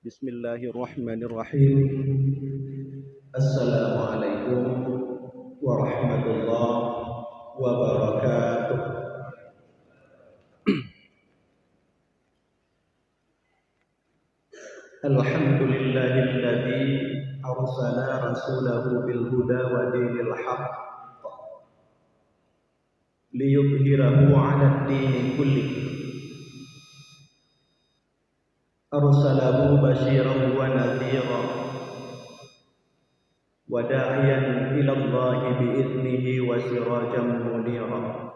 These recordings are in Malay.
Bismillahirrahmanirrahim. Assalamualaikum warahmatullahi wabarakatuh. Alhamdulillahilladzi arsala rasulahu bil huda wa dinil haqq liyudhhirahu 'alad dini kullihi. Arsalahu basyiran wa nadhiran wa da'iyan ila Allahi bi'idnihi wa sirajan munira.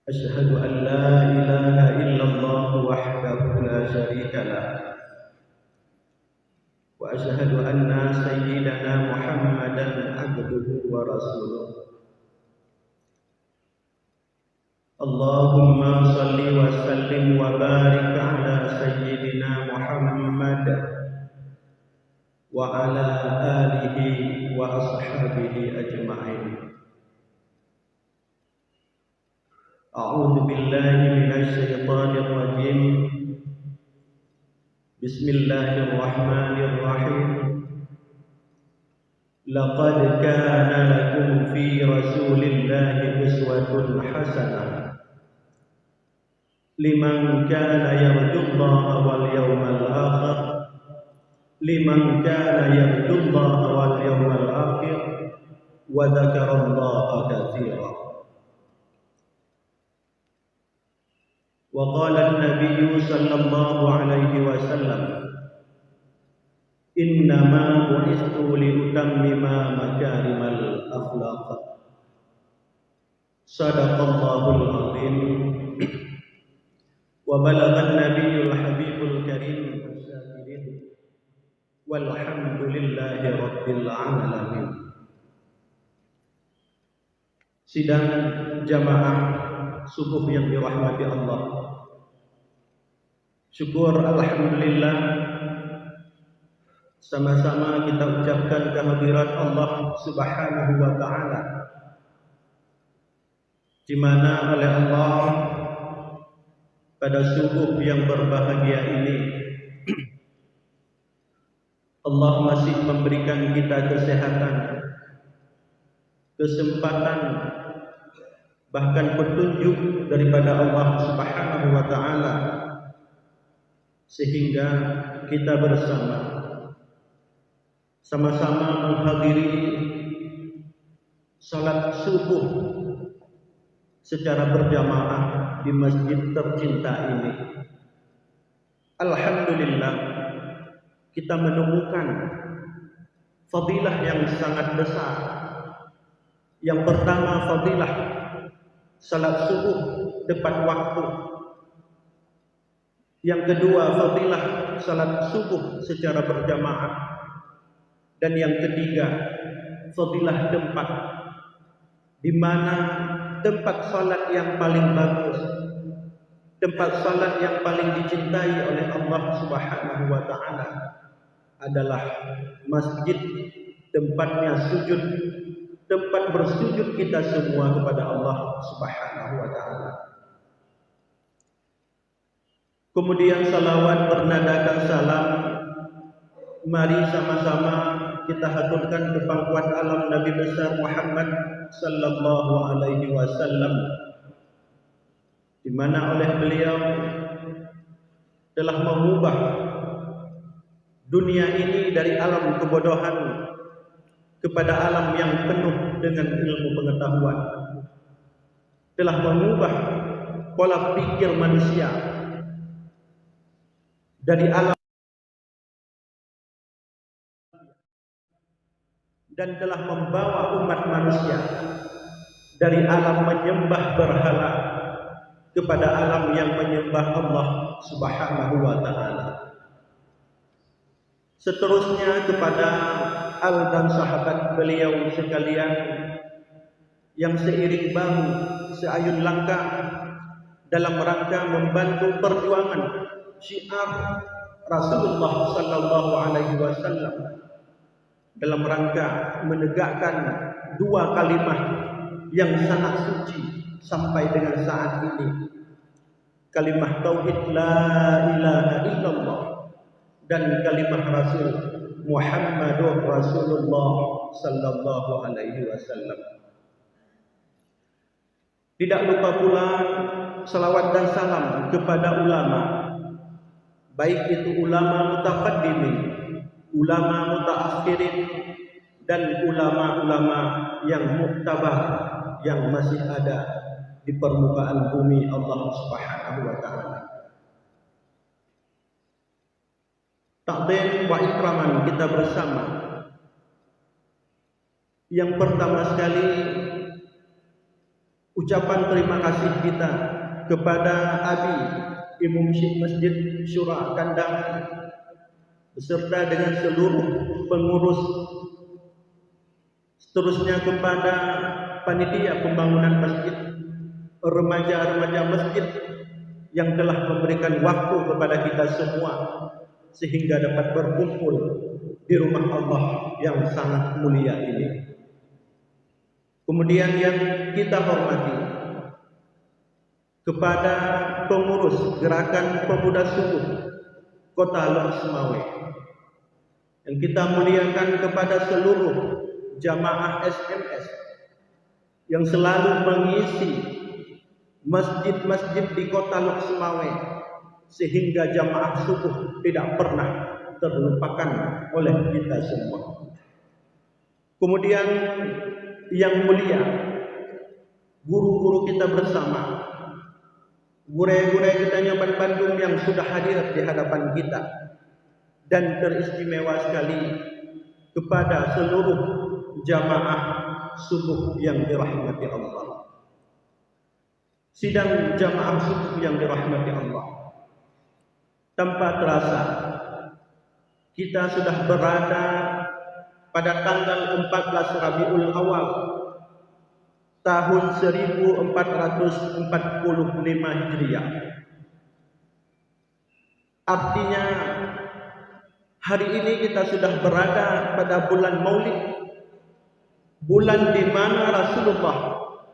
Asyhadu an la ilaha illallah wahdahu la syarika lah wa asyhadu anna sayyidana Muhammadan abduhu wa rasuluh. Allahumma salli wa sallim wa barik ala sayyidina Muhammad wa ala alihi wa ashabihi ajma'in. A'udzu billahi minasy syaithanir rajim. Bismillahirrahmanirrahim. Laqad kana lakum fi rasulillahi uswatun hasanah liman kana yarjullaha wal yawmal akhir liman kana yarjullaha wal yawmal akhir wa dzakarallaha katsira. Wa qala an-nabiy sallallahu alaihi wasallam, innama bu'istu li utammima makarimal akhlaq. Sadaqallahul azim. Wa balaghan nabiyyul habibul karim as-sabirin walhamdulillahi rabbil alamin. Sidang jamaah subuh yang dirahmati Allah, syukur alhamdulillah sama-sama kita ucapkan kehadirat Allah Subhanahu wa taala, di mana oleh Allah pada subuh yang berbahagia ini Allah masih memberikan kita kesehatan, kesempatan, bahkan petunjuk daripada Allah Subhanahu wa taala, sehingga kita bersama sama-sama menghadiri salat subuh secara berjamaah di masjid tercinta ini. Alhamdulillah, kita menemukan fadilah yang sangat besar. Yang pertama, fadilah salat subuh tepat waktu. Yang kedua, fadilah salat subuh secara berjamaah. Dan yang ketiga, fadilah tempat, di mana tempat salat yang paling bagus, tempat salat yang paling dicintai oleh Allah Subhanahu wa taala adalah masjid, tempatnya sujud, tempat bersujud kita semua kepada Allah Subhanahu wa taala. Kemudian salawat bernadakan salam, mari sama-sama kita haturkan ke pangkuan alam Nabi besar Muhammad sallallahu alaihi wasallam, di mana oleh beliau telah mengubah dunia ini dari alam kebodohan kepada alam yang penuh dengan ilmu pengetahuan, telah mengubah pola pikir manusia dari alam dan telah membawa umat manusia dari alam menyembah berhala kepada alam yang menyembah Allah Subhanahu wa taala. Seterusnya kepada al dan sahabat beliau sekalian yang seiring bahu seayun langkah dalam rangka membantu perjuangan syiar Rasulullah sallallahu alaihi wasallam, dalam rangka menegakkan dua kalimat yang sangat suci sampai dengan saat ini, kalimah tauhid la ilaha illallah dan kalimah Rasul Muhammadur Rasulullah sallallahu alaihi wasallam. Tidak lupa pula salawat dan salam kepada ulama, baik itu ulama mutaqaddimin, ulama mutaakhirin, dan ulama-ulama yang muktabar yang masih ada di permukaan bumi Allah Subhanahu wa taala. Takdim wa ikraman kita bersama. Yang pertama sekali, ucapan terima kasih kita kepada Abi Imam Syekh Masjid Syura Kandang beserta dengan seluruh pengurus, seterusnya kepada panitia pembangunan masjid, remaja-remaja masjid yang telah memberikan waktu kepada kita semua sehingga dapat berkumpul di rumah Allah yang sangat mulia ini. Kemudian yang kita hormati kepada pengurus Gerakan Pemuda Subuh Kota Lok Semawe, yang kita muliakan kepada seluruh jamaah SMS yang selalu mengisi masjid-masjid di Kota Lok Semawe sehingga jamaah subuh tidak pernah terlupakan oleh kita semua. Kemudian yang mulia, guru-guru kita bersama, guru-guru kita Nyaban Bandung yang sudah hadir di hadapan kita, dan teristimewa sekali kepada seluruh jamaah subuh yang dirahmati Allah. Sidang jamaah subuh yang dirahmati Allah, tanpa terasa kita sudah berada pada tanggal 14 Rabiul Awal tahun 1445 Hijriah. Artinya hari ini kita sudah berada pada bulan Maulid, bulan di mana Rasulullah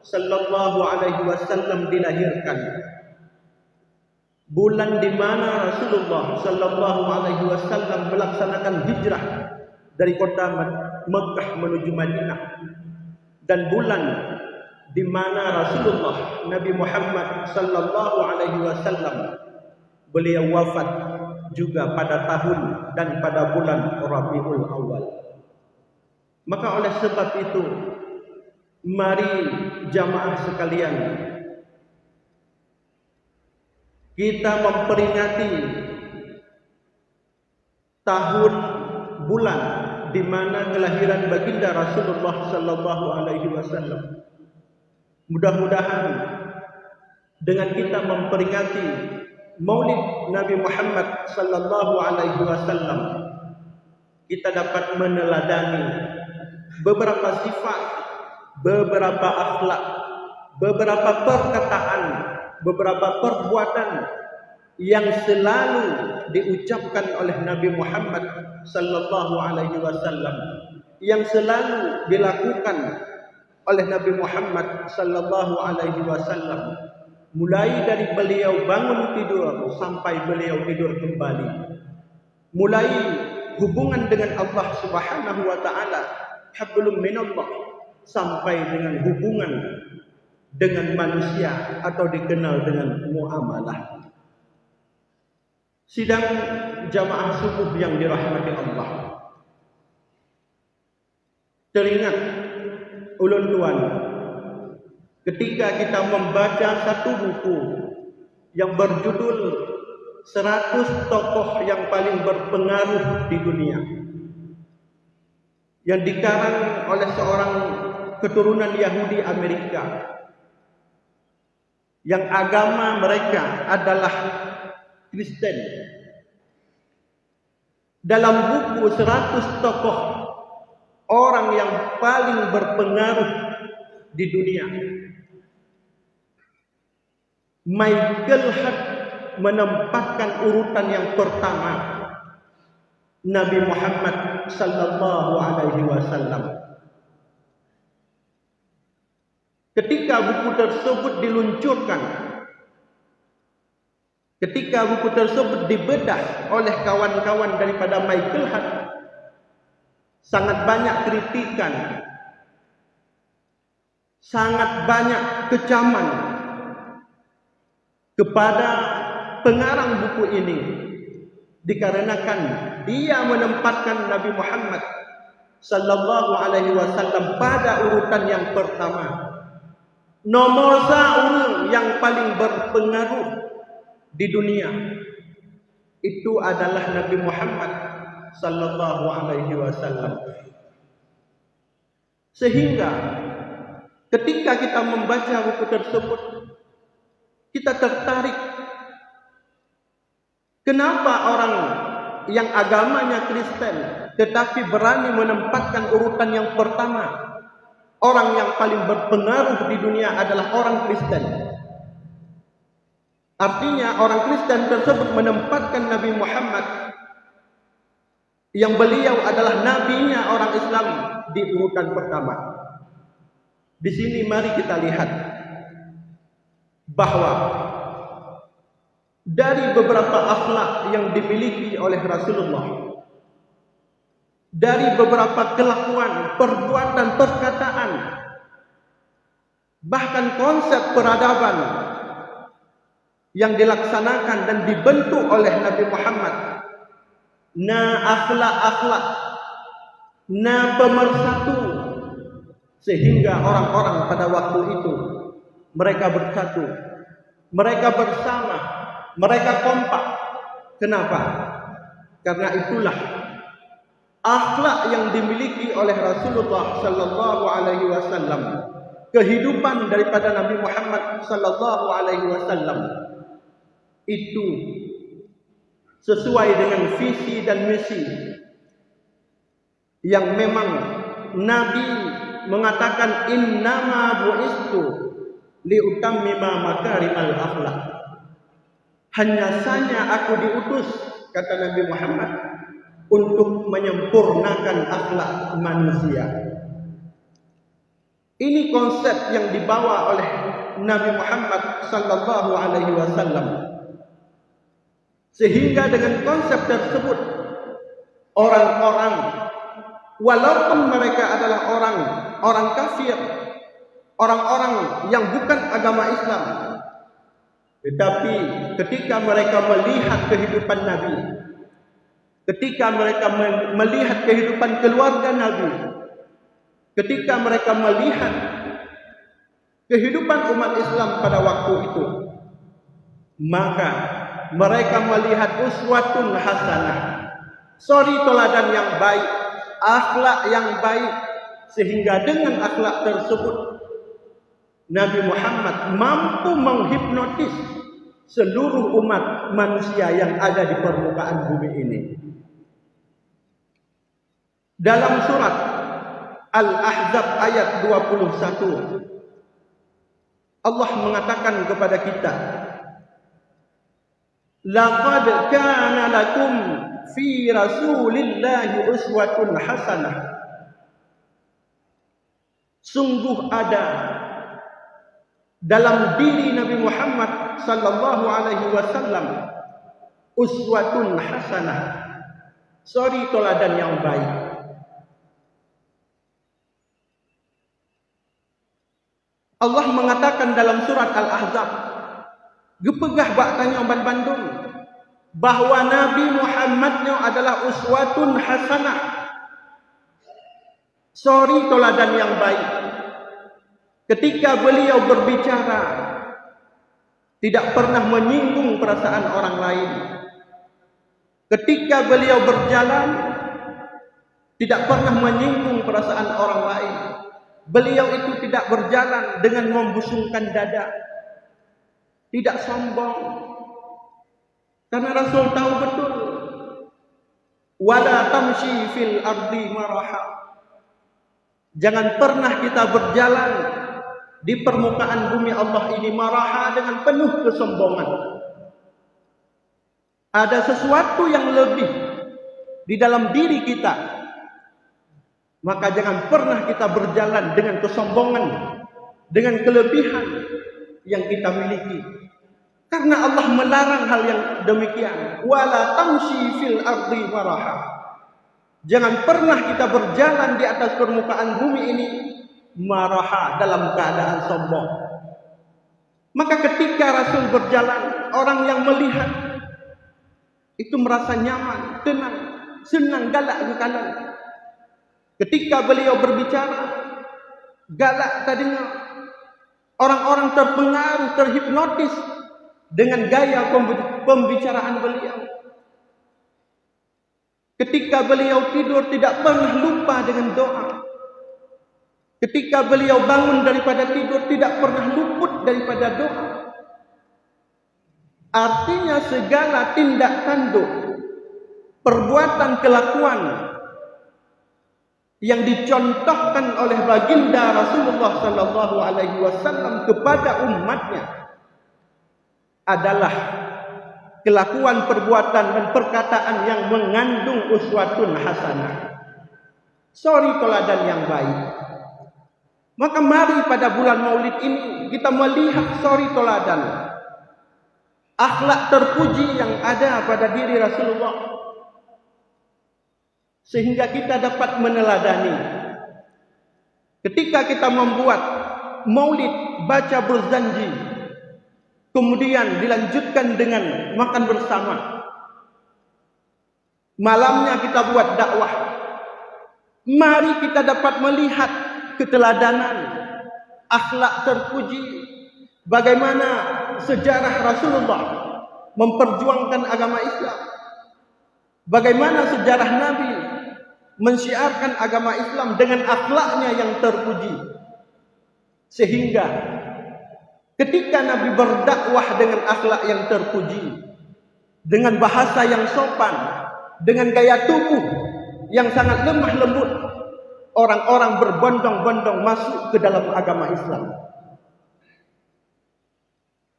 sallallahu alaihi wasallam dilahirkan, bulan di mana Rasulullah sallallahu alaihi wasallam melaksanakan hijrah dari kota Mekah menuju Madinah, dan bulan di mana Rasulullah Nabi Muhammad sallallahu alaihi wasallam beliau wafat juga pada tahun dan pada bulan Rabiul Awal. Maka oleh sebab itu, mari jamaah sekalian, kita memperingati tahun bulan di mana kelahiran baginda Rasulullah sallallahu alaihi wasallam. Mudah-mudahan dengan kita memperingati Maulid Nabi Muhammad sallallahu alaihi wasallam, kita dapat meneladani beberapa sifat, beberapa akhlak, beberapa perkataan, beberapa perbuatan yang selalu diucapkan oleh Nabi Muhammad sallallahu alaihi wasallam, yang selalu dilakukan oleh Nabi Muhammad sallallahu alaihi wasallam, mulai dari beliau bangun tidur sampai beliau tidur kembali, mulai hubungan dengan Allah Subhanahu wa taala, hablum minallah, sampai dengan hubungan dengan manusia atau dikenal dengan muamalah. Sidang jamaah subuh yang dirahmati Allah, teringat ulun tuan ketika kita membaca satu buku yang berjudul 100 tokoh yang paling berpengaruh di dunia, yang dikarang oleh seorang keturunan Yahudi Amerika, yang agama mereka adalah Kristen. Dalam buku 100 tokoh orang yang paling berpengaruh di dunia, Michael Hart menempatkan urutan yang pertama Nabi Muhammad sallallahu alaihi wasallam. Ketika buku tersebut diluncurkan, Ketika buku tersebut dibedah oleh kawan-kawan daripada Michael Hart, sangat banyak kritikan, sangat banyak kecaman kepada pengarang buku ini, dikarenakan dia menempatkan Nabi Muhammad sallallahu alaihi wasallam pada urutan yang pertama. Nomor satu yang paling berpengaruh di dunia itu adalah Nabi Muhammad sallallahu alaihi wasallam. Sehingga ketika kita membaca buku tersebut, kita tertarik. Kenapa orang yang agamanya Kristen tetapi berani menempatkan urutan yang pertama? Orang yang paling berpengaruh di dunia adalah orang Kristen. Artinya orang Kristen tersebut menempatkan Nabi Muhammad yang beliau adalah nabinya orang Islam di urutan pertama. Di sini mari kita lihat bahwa dari beberapa akhlak yang dimiliki oleh Rasulullah, dari beberapa kelakuan, perbuatan, perkataan, bahkan konsep peradaban yang dilaksanakan dan dibentuk oleh Nabi Muhammad, akhlak-akhlak, pemersatu, sehingga orang-orang pada waktu itu mereka bersatu, mereka bersama, mereka kompak. Kenapa? Karena itulah akhlak yang dimiliki oleh Rasulullah sallallahu alaihi wasallam, kehidupan daripada Nabi Muhammad sallallahu alaihi wasallam itu sesuai dengan visi dan misi yang memang Nabi mengatakan innama bu'istu liutammima makarimal akhlak. Hanya saja aku diutus, kata Nabi Muhammad, untuk menyempurnakan akhlak manusia. Ini konsep yang dibawa oleh Nabi Muhammad sallallahu alaihi wasallam. Sehingga dengan konsep tersebut, orang-orang walaupun mereka adalah orang kafir, orang-orang yang bukan agama Islam, tetapi ketika mereka melihat kehidupan Nabi, ketika mereka melihat kehidupan keluarga Nabi, ketika mereka melihat kehidupan umat Islam pada waktu itu, maka mereka melihat uswatun hasanah, suri teladan yang baik, akhlak yang baik, sehingga dengan akhlak tersebut Nabi Muhammad mampu menghipnotis seluruh umat manusia yang ada di permukaan bumi ini. Dalam surat Al-Ahzab ayat 21, Allah mengatakan kepada kita, laqad kana lakum fi rasulillahi uswatun hasanah. Sungguh ada dalam diri Nabi Muhammad sallallahu alaihi wasallam uswatun hasanah, suri teladan yang baik. Allah mengatakan dalam surat Al-Ahzab, gepegah baktanya Oban Bandung, bahwa Nabi Muhammadnya adalah uswatun hasanah, suri teladan yang baik. Ketika beliau berbicara, tidak pernah menyinggung perasaan orang lain. Ketika beliau berjalan, tidak pernah menyinggung perasaan orang lain. Beliau itu tidak berjalan dengan membusungkan dada, tidak sombong. Karena Rasul tahu betul, wala tamshi fil ardi maraha. Jangan pernah kita berjalan di permukaan bumi Allah ini maraha, dengan penuh kesombongan. Ada sesuatu yang lebih di dalam diri kita, maka jangan pernah kita berjalan dengan kesombongan, dengan kelebihan yang kita miliki. Karena Allah melarang hal yang demikian. Wala tamshi fil ardi maraha. Jangan pernah kita berjalan di atas permukaan bumi ini maraha, dalam keadaan sombong. Maka ketika Rasul berjalan, orang yang melihat itu merasa nyaman, tenang, senang, galak bukalan. Ketika beliau berbicara, galak terdengar. Orang-orang terpengaruh, terhipnotis dengan gaya pembicaraan beliau. Ketika beliau tidur, tidak pernah lupa dengan doa. Ketika beliau bangun daripada tidur, tidak pernah luput daripada doa. Artinya segala tindak tanduk, perbuatan, kelakuan yang dicontohkan oleh baginda Rasulullah sallallahu alaihi wasallam kepada umatnya adalah kelakuan, perbuatan dan perkataan yang mengandung uswatun hasanah. Suri teladan yang baik. Maka mari pada bulan Maulid ini kita melihat suri teladan, akhlak terpuji yang ada pada diri Rasulullah, sehingga kita dapat meneladani. Ketika kita membuat Maulid, baca berzanji, kemudian dilanjutkan dengan makan bersama, malamnya kita buat dakwah. Mari kita dapat melihat keteladanan, akhlak terpuji, bagaimana sejarah Rasulullah memperjuangkan agama Islam, bagaimana sejarah Nabi mensyiarkan agama Islam dengan akhlaknya yang terpuji. Sehingga ketika Nabi berdakwah dengan akhlak yang terpuji, dengan bahasa yang sopan, dengan gaya tubuh yang sangat lemah lembut, orang-orang berbondong-bondong masuk ke dalam agama Islam.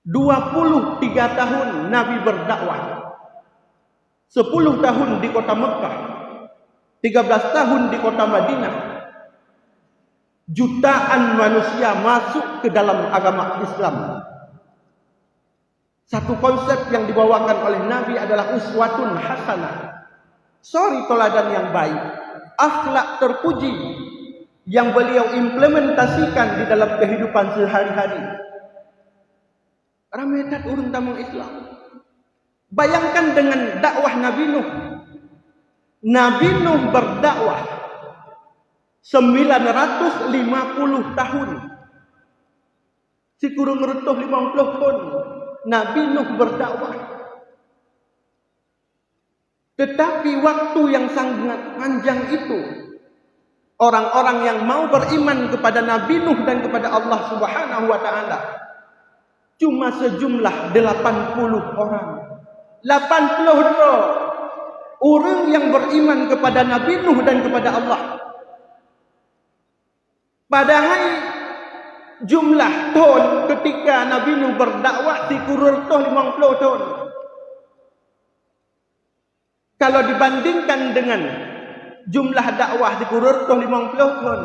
23 tahun Nabi berdakwah. 10 tahun di kota Mekah, 13 tahun di kota Madinah. Jutaan manusia masuk ke dalam agama Islam. Satu konsep yang dibawakan oleh Nabi adalah uswatun hasanah, suri teladan yang baik, akhlak terpuji yang beliau implementasikan di dalam kehidupan sehari-hari. Rametat urung tamang Islam. Bayangkan dengan dakwah Nabi Nuh. Nabi Nuh berdakwah 950 tahun. Si kurung retuh 50 tahun Nabi Nuh berdakwah. Tetapi waktu yang sangat panjang itu, orang-orang yang mau beriman kepada Nabi Nuh dan kepada Allah Subhanahu wa taala cuma sejumlah 80 orang. 82 orang yang beriman kepada Nabi Nuh dan kepada Allah. Padahal jumlah tahun ketika Nabi Nuh berdakwah dikururtuh 50 tahun. Kalau dibandingkan dengan jumlah dakwah dikururtuh 50 tahun,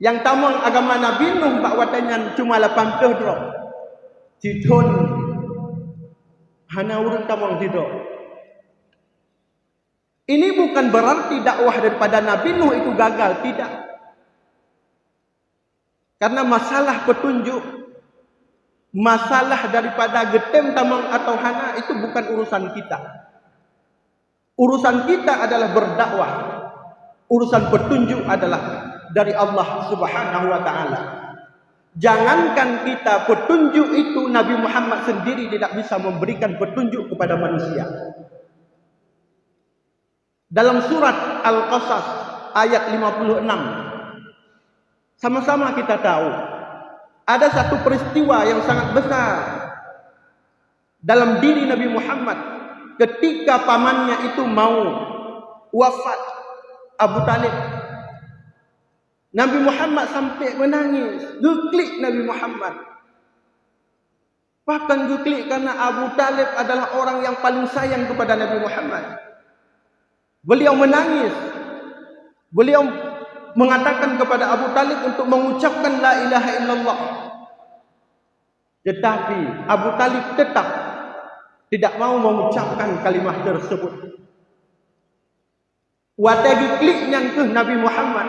yang tamang agama Nabi Nuh bakwatannya cuma 80 drop. Tidon hana urut tamang tidak. Ini bukan berarti dakwah daripada Nabi Nuh itu gagal, tidak. Karena masalah petunjuk, masalah daripada getem tamang atau hana itu bukan urusan kita. Urusan kita adalah berdakwah. Urusan petunjuk adalah dari Allah Subhanahu wa taala. Jangankan kita petunjuk itu, Nabi Muhammad sendiri tidak bisa memberikan petunjuk kepada manusia. Dalam surat Al-Qasas ayat 56, sama-sama kita tahu ada satu peristiwa yang sangat besar dalam diri Nabi Muhammad ketika pamannya itu mau wafat, Abu Talib. Nabi Muhammad sampai menangis, geklik Nabi Muhammad. Bahkan geklik karena Abu Talib adalah orang yang paling sayang kepada Nabi Muhammad. Beliau menangis. Beliau mengatakan kepada Abu Talib untuk mengucapkan la ilaha illallah. Tetapi Abu Talib tetap tidak mau mengucapkan kalimat tersebut. Watagi kliknya ke Nabi Muhammad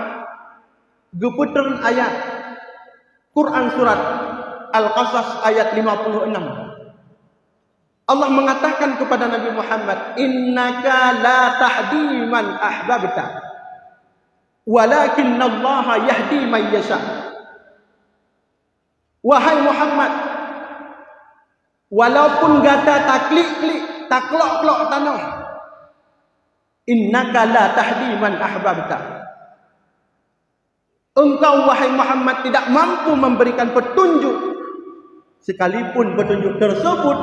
geputern ayat Quran surat Al-Qasas ayat 56. Allah mengatakan kepada Nabi Muhammad, innaka la tahdi man ahbabta walakinallaha yahdi man yasha. Wahai Muhammad, walaupun gata taklik-klik, taklok-klok tanah, innaka la tahdi man ahbabta. Engkau wahai Muhammad tidak mampu memberikan petunjuk, sekalipun petunjuk tersebut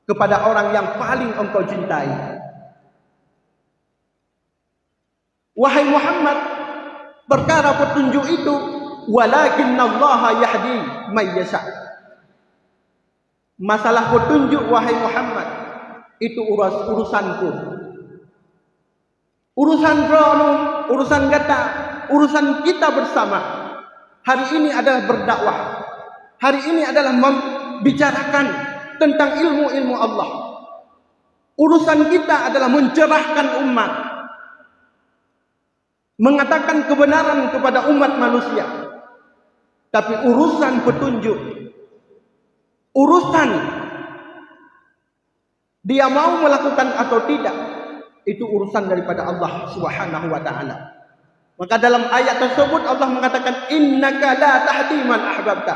kepada orang yang paling engkau cintai. Wahai Muhammad, perkara petunjuk itu, walakinallaha yahdi may yasha. Masalah petunjuk wahai Muhammad, itu urusanku. Urusan rono, urusan gata, urusan kita bersama. Hari ini adalah berdakwah. Hari ini adalah membicarakan tentang ilmu-ilmu Allah. Urusan kita adalah mencerahkan umat, mengatakan kebenaran kepada umat manusia. Tapi urusan petunjuk, urusan dia mau melakukan atau tidak, itu urusan daripada Allah Subhanahu wa taala. Maka dalam ayat tersebut Allah mengatakan, innaka la tahdi man ahbabta.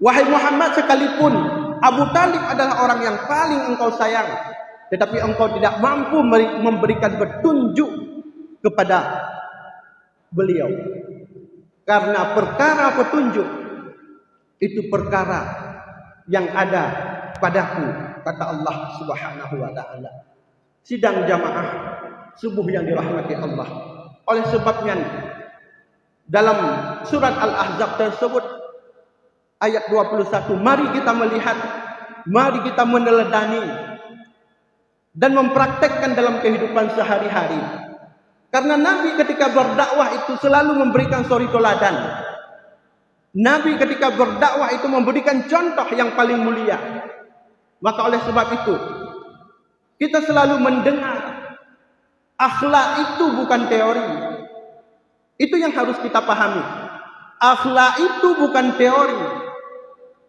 Wahai Muhammad, sekalipun Abu Talib adalah orang yang paling engkau sayang, tetapi engkau tidak mampu memberikan petunjuk kepada beliau. Karena perkara petunjuk itu perkara yang ada padaku, kata Allah Subhanahu wa taala. Sidang jamaah subuh yang dirahmati Allah. Oleh sebabnya dalam surat Al-Ahzab tersebut ayat 21, mari kita melihat, mari kita meneladani dan mempraktekkan dalam kehidupan sehari-hari. Karena Nabi ketika berdakwah itu selalu memberikan suri teladan. Nabi ketika berdakwah itu memberikan contoh yang paling mulia. Maka oleh sebab itu kita selalu mendengar akhlak itu bukan teori. Itu yang harus kita pahami. Akhlak itu bukan teori,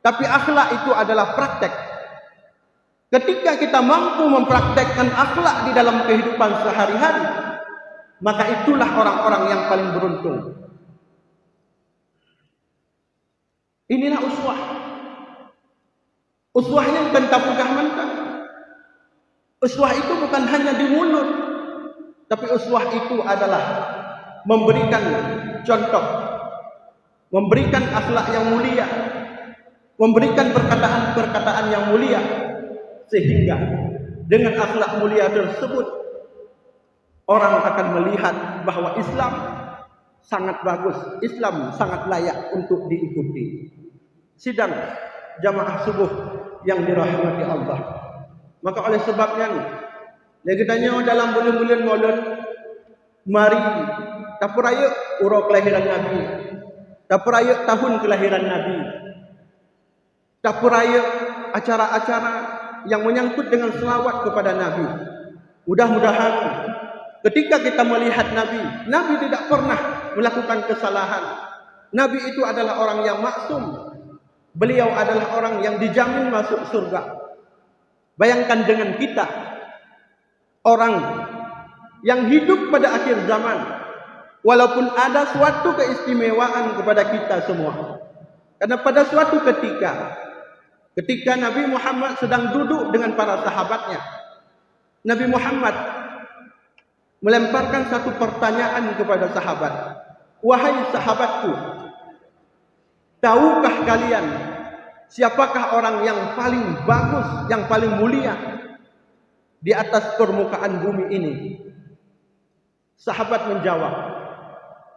tapi akhlak itu adalah praktek. Ketika kita mampu mempraktekkan akhlak di dalam kehidupan sehari-hari, maka itulah orang-orang yang paling beruntung. Inilah uswah. Uswahnya bukan tapugah mentah. Uswah itu bukan hanya di mulut, tapi uswah itu adalah memberikan contoh, memberikan akhlak yang mulia, memberikan perkataan-perkataan yang mulia, sehingga dengan akhlak mulia tersebut orang akan melihat bahwa Islam sangat bagus, Islam sangat layak untuk diikuti. Sidang jamaah subuh yang dirahmati Allah. Maka oleh sebabnya kita dalam bulan-bulan Maulud, mari tapuraya urau kelahiran Nabi, tapuraya tahun kelahiran Nabi, tapuraya acara-acara yang menyangkut dengan selawat kepada Nabi. Mudah-mudahan ketika kita melihat Nabi, Nabi tidak pernah melakukan kesalahan. Nabi itu adalah orang yang maksum. Beliau adalah orang yang dijamin masuk surga. Bayangkan dengan kita, orang yang hidup pada akhir zaman, walaupun ada suatu keistimewaan kepada kita semua. Karena pada suatu ketika Nabi Muhammad sedang duduk dengan para sahabatnya, Nabi Muhammad melemparkan satu pertanyaan kepada sahabat. Wahai sahabatku, tahukah kalian siapakah orang yang paling bagus, yang paling mulia di atas permukaan bumi ini? Sahabat menjawab,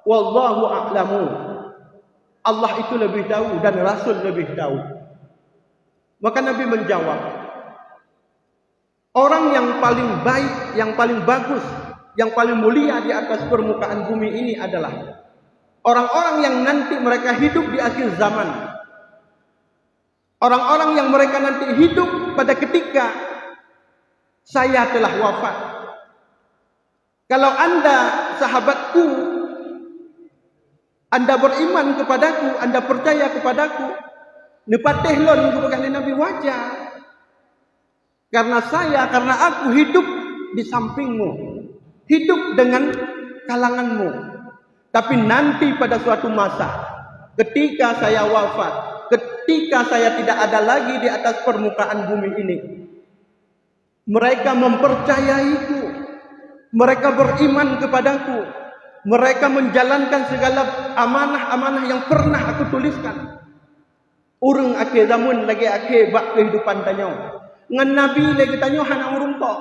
wallahu a'lamu. Allah itu lebih tahu dan Rasul lebih tahu. Maka Nabi menjawab, orang yang paling baik, yang paling bagus, yang paling mulia di atas permukaan bumi ini adalah orang-orang yang nanti mereka hidup di akhir zaman. Orang-orang yang mereka nanti hidup pada ketika saya telah wafat. Kalau Anda sahabatku, Anda beriman kepadaku, Anda percaya kepadaku, nepatehlon kepada Nabi wajar. Karena aku hidup di sampingmu, hidup dengan kalanganmu. Tapi nanti pada suatu masa, ketika saya wafat, ketika saya tidak ada lagi di atas permukaan bumi ini, mereka mempercayaiku, mereka beriman kepadaku, mereka menjalankan segala amanah-amanah yang pernah aku tuliskan. Urang akhir zaman lagi akhir bak kehidupan tanyo. Dengan Nabi lagi tanyo hana urumpo.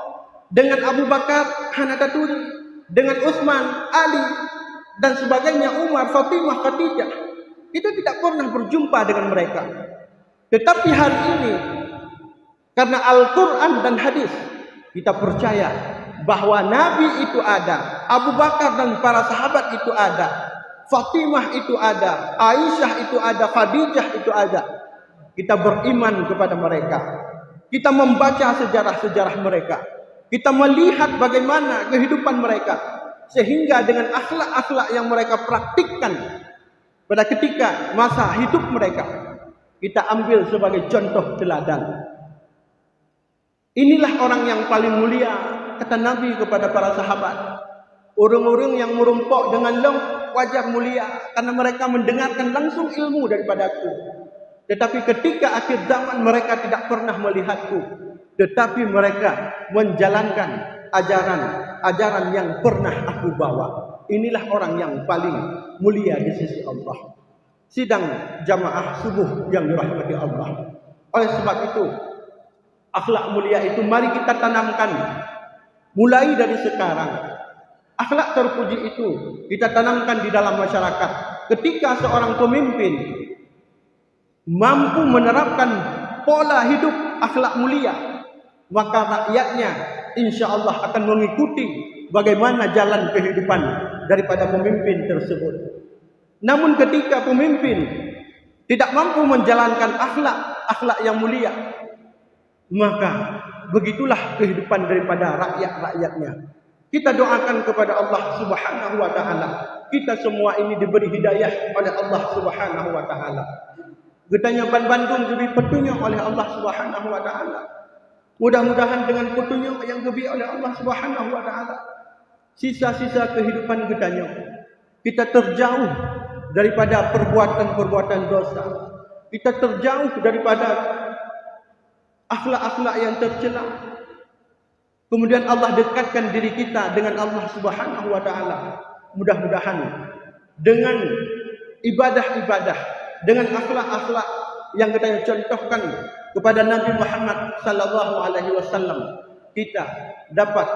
Dengan Abu Bakar hana taturi. Dengan Utsman, Ali dan sebagainya, Umar, Fatimah, Khadijah. Kita tidak pernah berjumpa dengan mereka. Tetapi hari ini karena Al-Quran dan hadis, kita percaya bahwa Nabi itu ada, Abu Bakar dan para sahabat itu ada, Fatimah itu ada, Aisyah itu ada, Khadijah itu ada. Kita beriman kepada mereka. Kita membaca sejarah-sejarah mereka. Kita melihat bagaimana kehidupan mereka. Sehingga dengan akhlak-akhlak yang mereka praktikkan pada ketika masa hidup mereka, kita ambil sebagai contoh teladan. Inilah orang yang paling mulia, kata Nabi kepada para sahabat. Orang-orang yang merumpok dengan long wajar mulia, karena mereka mendengarkan langsung ilmu daripadaku. Tetapi ketika akhir zaman mereka tidak pernah melihatku, tetapi mereka menjalankan ajaran yang pernah aku bawa. Inilah orang yang paling mulia di sisi Allah. Sidang jamaah subuh yang dirahmati Allah. Oleh sebab itu, akhlak mulia itu mari kita tanamkan mulai dari sekarang. Akhlak terpuji itu kita tanamkan di dalam masyarakat. Ketika seorang pemimpin mampu menerapkan pola hidup akhlak mulia, maka rakyatnya insya Allah akan mengikuti bagaimana jalan kehidupan daripada pemimpin tersebut. Namun ketika pemimpin tidak mampu menjalankan akhlak yang mulia, maka begitulah kehidupan daripada rakyat-rakyatnya. Kita doakan kepada Allah Subhanahu wa taala. Kita semua ini diberi hidayah oleh Allah Subhanahu wa taala. Getanya Bandung diberi petunjuk oleh Allah Subhanahu wa taala. Mudah-mudahan dengan petunjuk yang diberi oleh Allah Subhanahu wa taala, sisa-sisa kehidupan getanya kita terjauh daripada perbuatan-perbuatan dosa. Kita terjauh daripada akhlak-akhlak yang tercela. Kemudian Allah dekatkan diri kita dengan Allah Subhanahu wa taala. Mudah-mudahan dengan ibadah-ibadah, dengan akhlak-akhlak yang kita contohkan kepada Nabi Muhammad sallallahu alaihi wasallam, kita dapat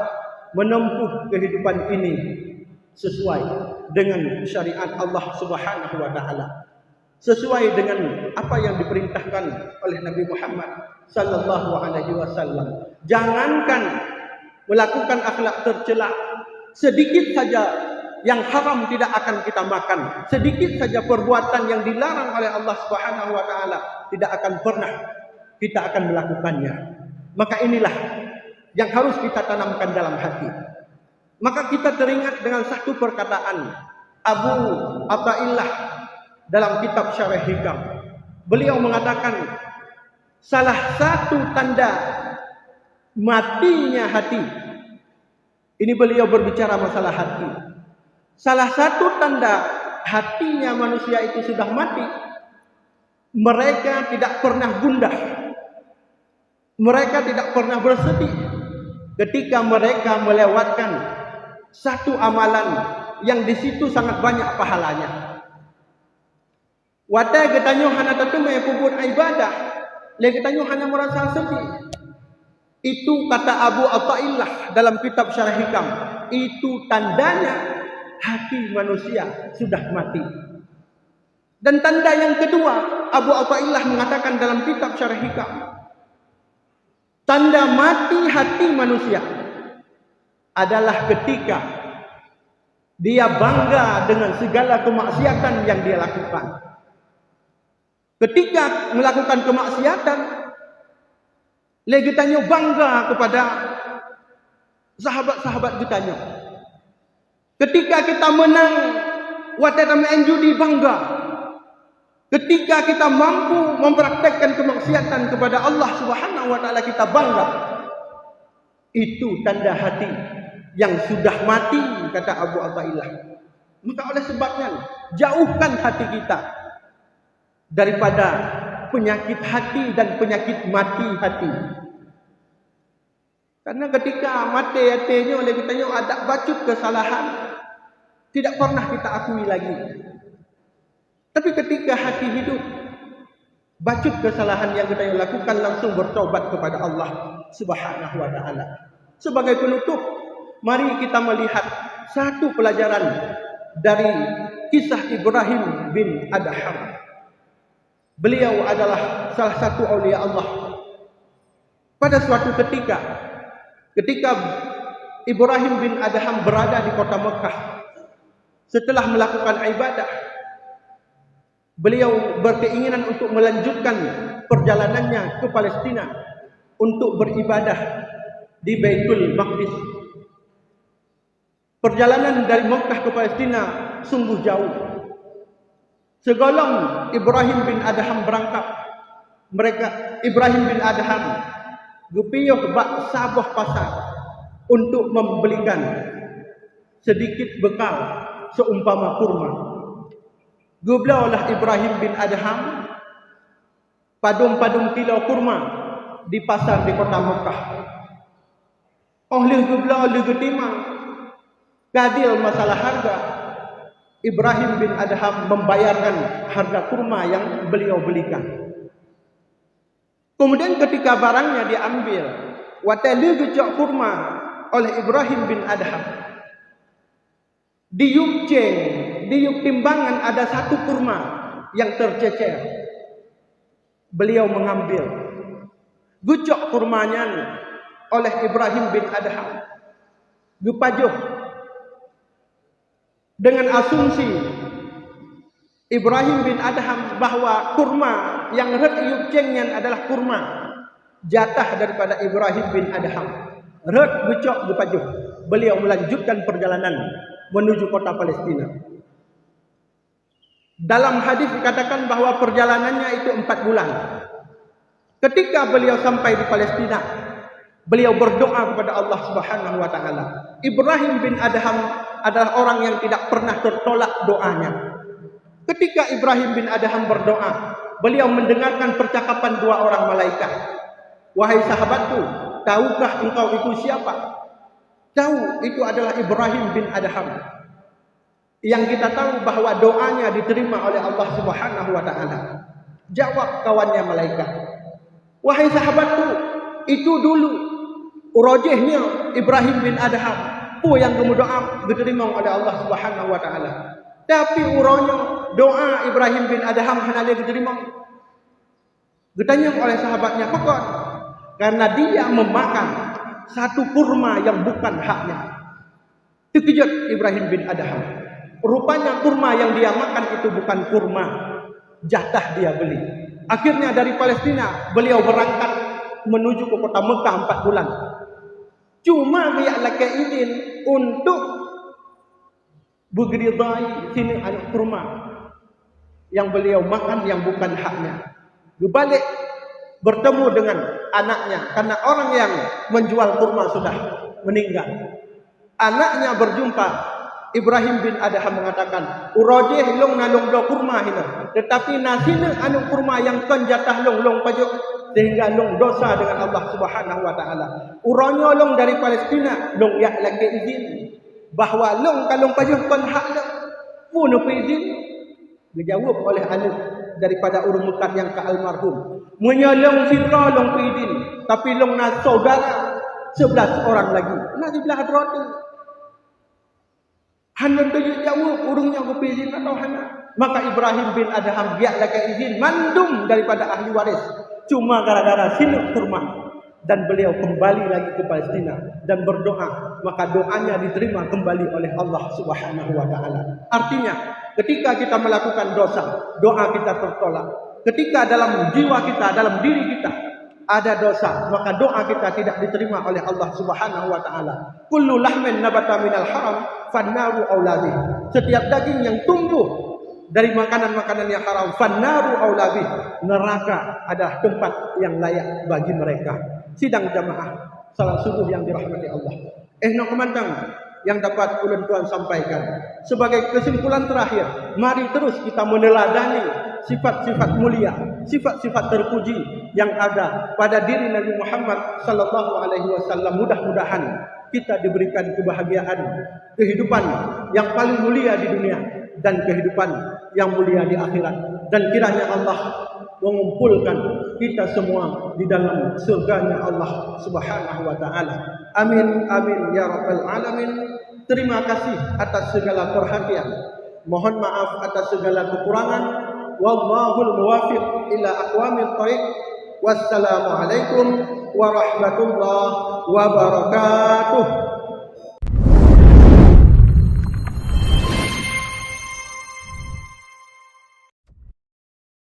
menempuh kehidupan ini sesuai dengan syariat Allah Subhanahu wa taala, sesuai dengan apa yang diperintahkan oleh Nabi Muhammad sallallahu alaihi wasallam. Jangankan melakukan akhlak tercela, sedikit saja yang haram tidak akan kita makan, sedikit saja perbuatan yang dilarang oleh Allah Subhanahu wa taala tidak akan pernah kita akan melakukannya. Maka inilah yang harus kita tanamkan dalam hati. Maka kita teringat dengan satu perkataan Abu Athaillah dalam kitab Syarah Hikam. Beliau mengatakan salah satu tanda matinya hati. Ini beliau berbicara masalah hati. Salah satu tanda hatinya manusia itu sudah mati, mereka tidak pernah gundah, mereka tidak pernah bersedih ketika mereka melewatkan satu amalan yang di situ sangat banyak pahalanya. Wadah ketanyo hana tatume puput ibadah, le ketanyo hana merasa sedih. Itu kata Abu Athaillah dalam kitab Syarah Hikam, itu tandanya hati manusia sudah mati. Dan tanda yang kedua, Abu Athaillah mengatakan dalam kitab Syarah Hikam, tanda mati hati manusia adalah ketika dia bangga dengan segala kemaksiatan yang dia lakukan. Ketika melakukan kemaksiatan, kita bangga kepada sahabat-sahabat kita. Ketika kita menang, waktu main judi bangga. Ketika kita mampu mempraktekkan kemaksiatan kepada Allah Subhanahu wa taala, kita bangga. Itu tanda hati yang sudah mati, kata Abu Athaillah. Maka oleh sebabnya, jauhkan hati kita daripada penyakit hati dan penyakit mati hati. Karena ketika mati hatinya oleh kita ada bacut kesalahan, tidak pernah kita akui lagi. Tapi ketika hati hidup, bacut kesalahan yang kita lakukan, langsung bertobat kepada Allah Subhanahu wa taala. Sebagai penutup, mari kita melihat satu pelajaran dari kisah Ibrahim bin Adham. Beliau adalah salah satu aulia Allah. Pada suatu ketika Ibrahim bin Adham berada di kota Mekah, setelah melakukan ibadah, beliau berkeinginan untuk melanjutkan perjalanannya ke Palestina untuk beribadah di Baitul Maqdis. Perjalanan dari Mekah ke Palestina sungguh jauh. Segolong Ibrahim bin Adham berangkat, Ibrahim bin Adham gepiyuh bak sabah pasar untuk membelikan sedikit bekal seumpama kurma. Gublaulah Ibrahim bin Adham padung-padung kilo kurma di pasar di kota Mekah. Oleh gublau oleh getimang kadil masalah harga, Ibrahim bin Adham membayarkan harga kurma yang beliau belikan. Kemudian ketika barangnya diambil, watelu gecok kurma oleh Ibrahim bin Adham, diuk timbangan ada satu kurma yang tercecer. Beliau mengambil, gecok kurmanya oleh Ibrahim bin Adham, gepajuh dengan asumsi Ibrahim bin Adham bahwa kurma yang red yukcengnya adalah kurma jatah daripada Ibrahim bin Adham. Red gecok gepajuh. Beliau melanjutkan perjalanan menuju kota Palestina. Dalam hadis dikatakan bahwa perjalanannya itu 4 bulan. Ketika beliau sampai di Palestina, beliau berdoa kepada Allah Subhanahu wa taala. Ibrahim bin Adham adalah orang yang tidak pernah tertolak doanya. Ketika Ibrahim bin Adham berdoa, beliau mendengarkan percakapan 2 orang malaikat. Wahai sahabatku, tahukah engkau itu siapa? Tahu, itu adalah Ibrahim bin Adham. Yang kita tahu bahwa doanya diterima oleh Allah Subhanahu wa taala. Jawab kawannya malaikat, wahai sahabatku, itu dulu urojehnya Ibrahim bin Adham, yang kemudian diterima oleh Allah Subhanahu wa taala. Tapi uronya doa Ibrahim bin Adham hanya diterima. Ditanya oleh sahabatnya, pokok karena dia memakan satu kurma yang bukan haknya. Terkejut Ibrahim bin Adham. Rupanya kurma yang dia makan itu bukan kurma, jatah dia beli. Akhirnya dari Palestina beliau berangkat menuju ke kota Mekah 4 bulan. Cuma dia laki izin untuk bergeridai sini anak kurma yang beliau makan yang bukan haknya. Berbalik bertemu dengan anaknya, karena orang yang menjual kurma sudah meninggal. Anaknya berjumpa. Ibrahim bin Adham mengatakan, urojeh long nalong do kurma hina, tetapi nasina anu kurma yang kon jatah long pajuk, sehingga long dosa dengan Allah Subhanahu wa taala. Uronyo long dari Palestina long ya lagi izin bahwa long kalong pajuk kon hak long pun izin. Dijawab oleh anak daripada urang Mekah yang ke almarhum, menyolong fitra long izin, tapi long na saudara 11 orang lagi na di belah roti. Hanan tu jawab urungnya ku izin atau hana. Maka Ibrahim bin Adham dia lagi izin mandum daripada ahli waris. Cuma gara-gara sinuk kurma. Dan beliau kembali lagi ke Palestina dan berdoa, maka doanya diterima kembali oleh Allah Subhanahu wa taala. Artinya, ketika kita melakukan dosa, doa kita tertolak. Ketika dalam jiwa kita, dalam diri kita ada dosa, maka doa kita tidak diterima oleh Allah Subhanahu wa taala. Kullu lahmin nabata minal haram fannaru aulabih. Setiap daging yang tumbuh dari makanan-makanan yang haram, fannaru aulabih. Neraka adalah tempat yang layak bagi mereka. Sidang jamaah salat subuh yang dirahmati Allah. Nok kemandang yang dapat ulun Tuhan sampaikan. Sebagai kesimpulan terakhir, mari terus kita meneladani sifat-sifat mulia, sifat-sifat terpuji yang ada pada diri Nabi Muhammad sallallahu alaihi wasallam. Mudah-mudahan kita diberikan kebahagiaan, kehidupan yang paling mulia di dunia dan kehidupan yang mulia di akhirat, dan kiranya Allah mengumpulkan kita semua di dalam surganya Allah Subhanahu wa taala. Amin amin ya rabbal alamin. Terima kasih atas segala perhatian. Mohon maaf atas segala kekurangan. Wallahul muwaffiq ila aqwamit thariq. Wassalamu alaikum warahmatullahi wabarakatuh.